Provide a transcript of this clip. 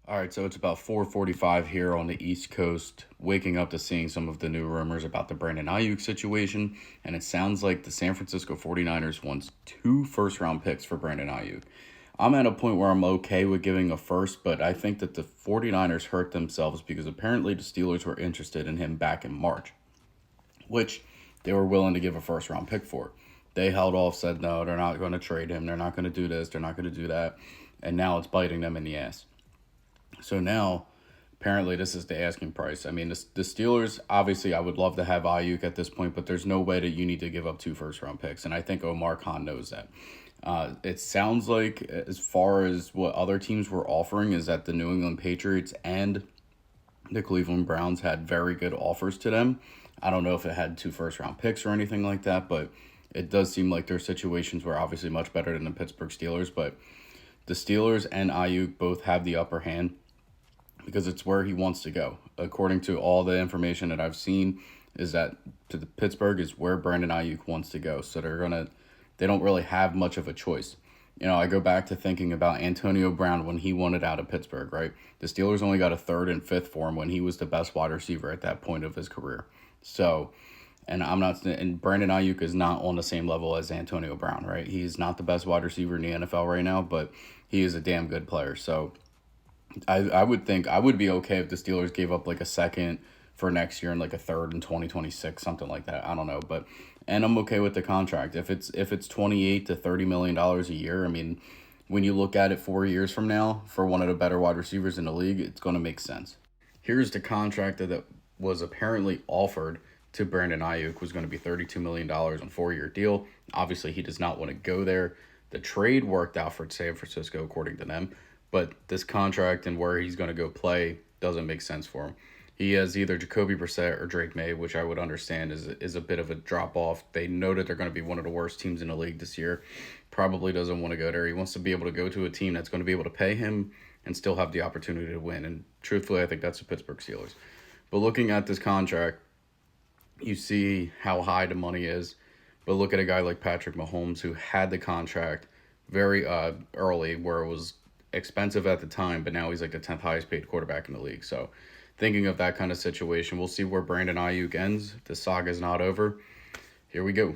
All right, so it's about 4:45 here on the East Coast, waking up to seeing some of the new rumors about the Brandon Aiyuk situation, and it sounds like the San Francisco 49ers wants 2 first-round picks for Brandon Aiyuk. I'm at a point where I'm okay with giving a first, but I think that the 49ers hurt themselves because apparently the Steelers were interested in him back in March, which they were willing to give a first-round pick for. They held off, said no, they're not going to trade him, they're not going to do this, they're not going to do that, and now it's biting them in the ass. So now, apparently, this is the asking price. I mean, the Steelers, obviously, I would love to have Aiyuk at this point, but there's no way that you need to give up 2 first-round picks, and I think Omar Khan knows that. It sounds like, as far as what other teams were offering, is that the New England Patriots and the Cleveland Browns had very good offers to them. I don't know if it had 2 first-round picks or anything like that, but it does seem like their situations were obviously much better than the Pittsburgh Steelers, but the Steelers and Aiyuk both have the upper hand because it's where he wants to go. According to all the information that I've seen, is that to the Pittsburgh is where Brandon Aiyuk wants to go. So they don't really have much of a choice. You know, I go back to thinking about Antonio Brown when he wanted out of Pittsburgh, right? The Steelers only got a third and fifth for him when he was the best wide receiver at that point of his career. So, and Brandon Aiyuk is not on the same level as Antonio Brown, right? He's not the best wide receiver in the NFL right now, but he is a damn good player. So, I would think I would be okay if the Steelers gave up like a second for next year and like a third in 2026, something like that. I don't know, and I'm okay with the contract. If it's 28 to 30 million dollars a year, I mean, when you look at it 4 years from now for one of the better wide receivers in the league, it's going to make sense. Here's the contract that was apparently offered to Brandon Aiyuk was going to be $32 million on a 4-year deal. Obviously, he does not want to go there. The trade worked out for San Francisco, according to them. But this contract and where he's going to go play doesn't make sense for him. He has either Jacoby Brissett or Drake May, which I would understand is a bit of a drop-off. They know that they're going to be one of the worst teams in the league this year. Probably doesn't want to go there. He wants to be able to go to a team that's going to be able to pay him and still have the opportunity to win. And truthfully, I think that's the Pittsburgh Steelers. But looking at this contract, you see how high the money is. But look at a guy like Patrick Mahomes who had the contract very early where it was expensive at the time, but now he's like the 10th highest paid quarterback in the league. So thinking of that kind of situation, we'll see where Brandon Aiyuk ends. The saga's not over. Here we go.